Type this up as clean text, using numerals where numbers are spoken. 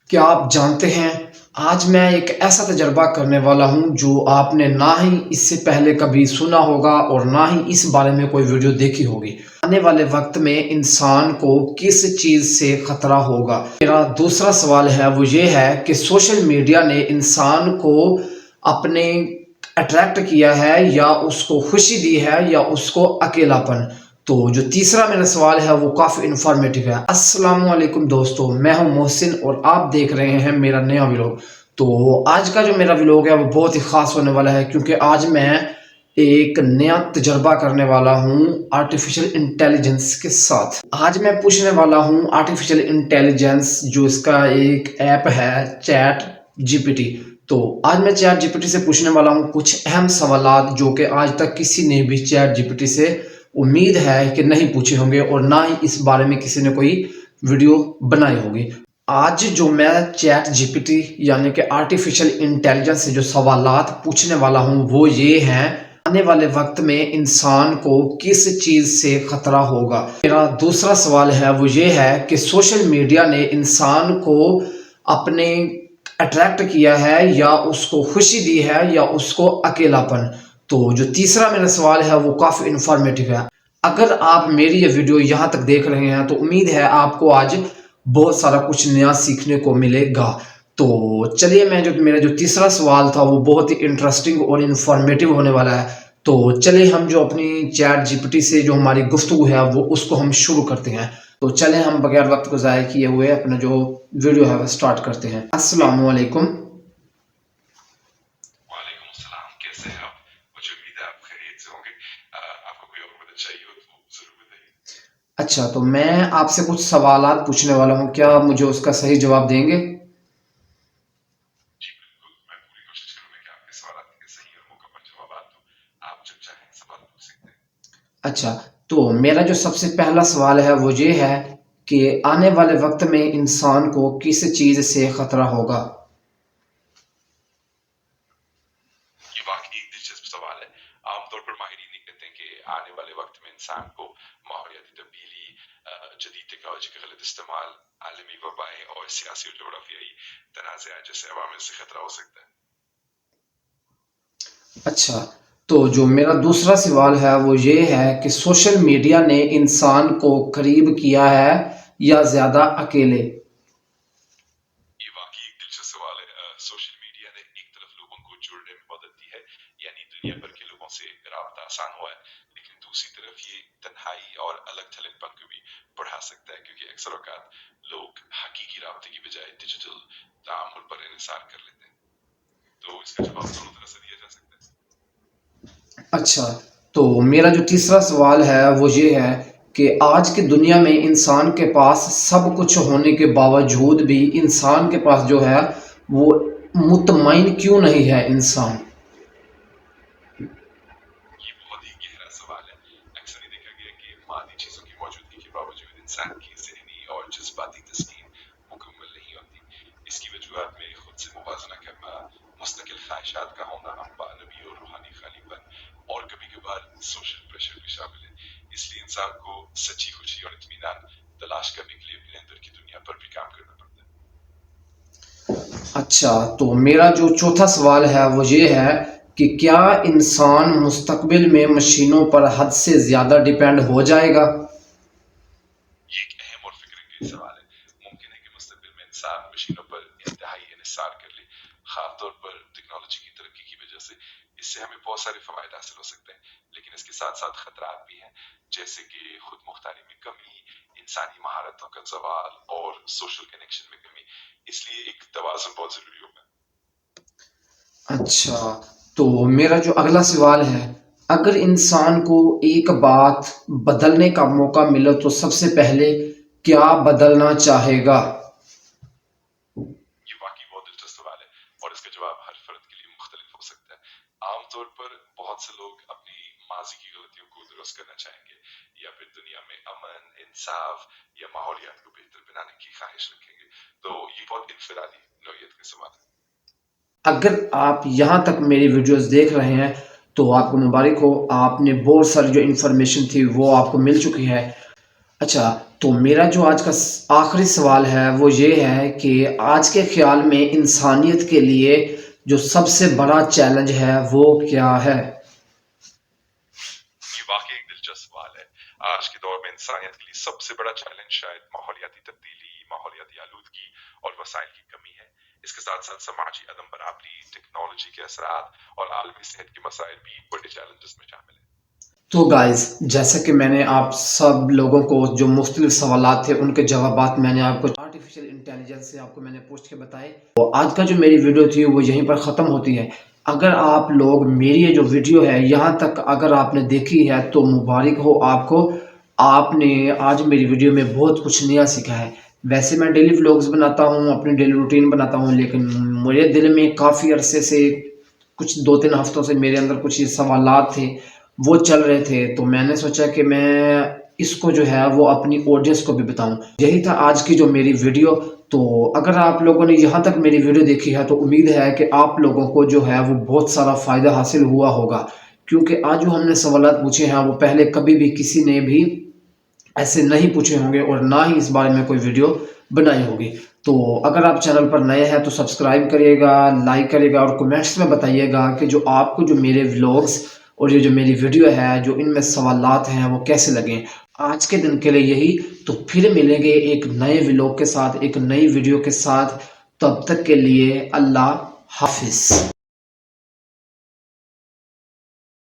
کیا آپ جانتے ہیں آج میں ایک ایسا تجربہ کرنے والا ہوں جو آپ نے نہ ہی اس سے پہلے کبھی سنا ہوگا اور نہ ہی اس بارے میں کوئی ویڈیو دیکھی ہوگی۔ آنے والے وقت میں انسان کو کس چیز سے خطرہ ہوگا؟ میرا دوسرا سوال ہے وہ یہ ہے کہ سوشل میڈیا نے انسان کو اپنے اٹریکٹ کیا ہے یا اس کو خوشی دی ہے یا اس کو اکیلا پن۔ تو جو تیسرا میرا سوال ہے وہ کافی انفارمیٹو ہے۔ السلام علیکم دوستو، میں ہوں محسن اور آپ دیکھ رہے ہیں میرا نیا ویلوگ۔ تو آج کا جو میرا ویلوگ ہے وہ بہت ہی خاص ہونے والا ہے کیونکہ آج میں ایک نیا تجربہ کرنے والا ہوں آرٹیفیشل انٹیلیجنس کے ساتھ۔ آج میں پوچھنے والا ہوں آرٹیفیشل انٹیلیجنس جو اس کا ایک ایپ ہے چیٹ جی پی ٹی۔ تو آج میں چیٹ جی پی ٹی سے پوچھنے والا ہوں کچھ اہم سوالات جو کہ آج تک کسی نے بھی چیٹ جی پی ٹی سے امید ہے کہ نہیں پوچھے ہوں گے اور نہ ہی اس بارے میں کسی نے کوئی ویڈیو بنائی ہوگی۔ آج جو میں چیٹ جی پی ٹی یعنی کہ آرٹیفیشل انٹیلیجنس سے جو سوالات پوچھنے والا ہوں وہ یہ ہیں، آنے والے وقت میں انسان کو کس چیز سے خطرہ ہوگا؟ میرا دوسرا سوال ہے وہ یہ ہے کہ سوشل میڈیا نے انسان کو اپنے اٹریکٹ کیا ہے یا اس کو خوشی دی ہے یا اس کو اکیلا پن۔ تو جو تیسرا میرا سوال ہے وہ کافی انفارمیٹو ہے۔ اگر آپ میری یہ ویڈیو یہاں تک دیکھ رہے ہیں تو امید ہے آپ کو آج بہت سارا کچھ نیا سیکھنے کو ملے گا۔ تو چلیے میرا جو تیسرا سوال تھا وہ بہت ہی انٹرسٹنگ اور انفارمیٹو ہونے والا ہے۔ تو چلیے ہم جو اپنی چیٹ جی پی ٹی سے جو ہماری گفتگو ہے وہ اس کو ہم شروع کرتے ہیں۔ تو چلیں ہم بغیر وقت کو ضائع کیے ہوئے اپنا جو ویڈیو ہے وہ سٹارٹ کرتے ہیں۔ السلام علیکم۔ وعلیکم السلام، کیسے ہیں آپ؟ مجھے امید ہے آپ خیریت سے ہوں گے۔ آپ کو کوئی اور مدد چاہیے ہو تو ضرور بتائیے۔ اچھا، تو میں آپ سے کچھ سوالات پوچھنے والا ہوں، کیا آپ مجھے اس کا صحیح جواب دیں گے؟ جی بالکل، میں پوری کوشش کروں گا کہ آپ کے سوالات کے صحیح اور مکمل جوابات دوں۔ آپ جب چاہیں سوال پوچھ سکتے ہیں۔ اچھا، تو میرا جو سب سے پہلا سوال ہے وہ یہ ہے کہ آنے والے وقت میں انسان کو کس چیز سے خطرہ ہوگا؟ یہ واقعی ایک دلچسپ سوال ہے۔ عام طور پر ماہرین یہ کہتے ہیں کہ آنے والے وقت میں انسان کو ماحولیاتی تبدیلی، جدید ٹیکنالوجی کا غلط استعمال، عالمی وبائیں اور سیاسی اور جغرافیائی تنازعات جیسے عوامل سے خطرہ ہو سکتا ہے۔ اچھا، تو جو میرا دوسرا سوال ہے وہ یہ ہے کہ سوشل میڈیا نے انسان کو قریب کیا ہے یا زیادہ اکیلے؟ یہ واقعی ایک دلچسپ سوال ہے۔ سوشل میڈیا نے ایک طرف لوگوں کو جڑنے میں مدد دی ہے، یعنی دنیا بھر کے لوگوں سے رابطہ آسان ہوا ہے، لیکن دوسری طرف یہ تنہائی اور الگ تھلگ پن کو بھی بڑھا سکتا ہے، کیونکہ اکثر اوقات لوگ حقیقی رابطے کی بجائے ڈیجیٹل تعامل پر انحصار کر لیتے ہیں۔ تو اس کا جواب دونوں طرح سے دیا جا سکتا ہے۔ اچھا، تو میرا جو تیسرا سوال ہے وہ یہ ہے کہ آج کی دنیا میں انسان کے پاس سب کچھ ہونے کے باوجود بھی انسان کے پاس جو ہے وہ مطمئن کیوں نہیں ہے انسان؟ یہ بہت ہی گہرا سوال ہے۔ اکثر یہ دیکھا گیا کہ مادی چیزوں کی موجودگی کے باوجود انسان کی ذہنی اور جذباتی تسکین مکمل نہیں ہوتی۔ اس کی وجوہات میں خود سے موازنہ کرنا، مستقل خواہشات کا ہونا، امبالبی اور روحانی خالی پن، اور کبھی کبھار سوشل پریشر بھی شامل ہے۔ اس لیے انسان کو سچی خوشی اور اطمینان تلاش کرنے کے لیے اپنے اندر کی دنیا پر بھی کام کرنا پڑتا ہے۔ اچھا، تو میرا جو چوتھا سوال ہے وہ یہ ہے کہ کیا انسان مستقبل میں مشینوں پر حد سے زیادہ ڈیپینڈ ہو جائے گا؟ یہ ایک اہم اور فکر انگیز سوال ہے۔ ممکن ہے کہ مستقبل میں انسان مشینوں پر انتہائی انحصار کر لے، خاص طور پر ٹیکنالوجی کی ترقی کی وجہ سے۔ اس سے ہمیں بہت سارے فوائد حاصل ہو سکتے ہیں، لیکن اس کے ساتھ ساتھ خطرات بھی ہیں، جیسے کہ خود مختاری میں کمی، انسانی مہارتوں کا زوال اور سوشل کنیکشن میں کمی۔ اس لیے ایک توازن بہت ضروری ہوگا۔ اچھا، تو میرا جو اگلا سوال ہے، اگر انسان کو ایک بات بدلنے کا موقع ملے تو سب سے پہلے کیا بدلنا چاہے گا؟ یہ واقعی بہت دلچسپ سوال ہے اور اس کا جواب ہر فرد کے لیے مختلف ہو سکتا ہے۔ عام طور پر بہت سے لوگ اپنی ماضی کی غلطیوں کو درست کرنا چاہیں گے، یا پھر دنیا میں امن، انصاف یا ماحولیات کو بہتر بنانے کی خواہش رکھیں گے۔ تو یہ بہت انفرادی نوعیت کا سوال ہے۔ اگر آپ یہاں تک میری ویڈیوز دیکھ رہے ہیں تو آپ کو مبارک ہو، آپ نے بہت ساری جو انفارمیشن تھی وہ آپ کو مل چکی ہے۔ اچھا، تو میرا جو آج کا آخری سوال ہے وہ یہ ہے کہ آج کے خیال میں انسانیت کے لیے جو سب سے بڑا چیلنج ہے وہ کیا ہے؟ یہ واقعی ایک دلچسپ سوال ہے. آج کے دور میں انسانیت کے لیے سب سے بڑا چیلنج شاید ماحولیاتی تبدیلی، ماحولیاتی آلودگی اور وسائل کی کمی ہے. اس کے ساتھ ساتھ سماجی عدم برابری، ٹیکنالوجی کے اثرات اور عالمی صحت کے مسائل بھی بڑے چیلنجز میں شامل ہیں. تو گائز، جیسا کہ میں نے آپ سب لوگوں کو جو مختلف سوالات تھے ان کے جوابات میں نے آپ کو آرٹیفیشل انٹیلیجنس سے آپ کو میں نے پوچھ کے بتائے. تو آج کا جو میری ویڈیو تھی وہ یہیں پر ختم ہوتی ہے. اگر آپ لوگ میری یہ جو ویڈیو ہے یہاں تک اگر آپ نے دیکھی ہے تو مبارک ہو آپ کو. آپ نے آج میری ویڈیو میں بہت کچھ نیا سیکھا ہے. ویسے میں ڈیلی ولاگز بناتا ہوں، اپنی ڈیلی روٹین بناتا ہوں، لیکن میرے دل میں کافی عرصے سے کچھ 2-3 ہفتوں سے میرے اندر کچھ یہ سوالات تھے وہ چل رہے تھے. تو میں نے سوچا کہ میں اس کو جو ہے وہ اپنی آڈینس کو بھی بتاؤں. یہی تھا آج کی جو میری ویڈیو. تو اگر آپ لوگوں نے یہاں تک میری ویڈیو دیکھی ہے تو امید ہے کہ آپ لوگوں کو جو ہے وہ بہت سارا فائدہ حاصل ہوا ہوگا، کیونکہ آج جو ہم نے سوالات پوچھے ہیں وہ پہلے کبھی بھی کسی نے بھی ایسے نہیں پوچھے ہوں گے اور نہ ہی اس بارے میں کوئی ویڈیو بنائی ہوگی. تو اگر آپ چینل پر نئے ہیں تو سبسکرائب کریے گا، لائک کریے گا اور کمنٹس میں بتائیے گا کہ جو آپ کو جو میرے ولاگز اور یہ جو میری ویڈیو ہے جو ان میں سوالات ہیں وہ کیسے لگیں. آج کے دن کے لیے یہی. تو پھر ملیں گے ایک نئے ولاگ کے ساتھ، ایک نئی ویڈیو کے ساتھ. تب تک کے لیے اللہ حافظ.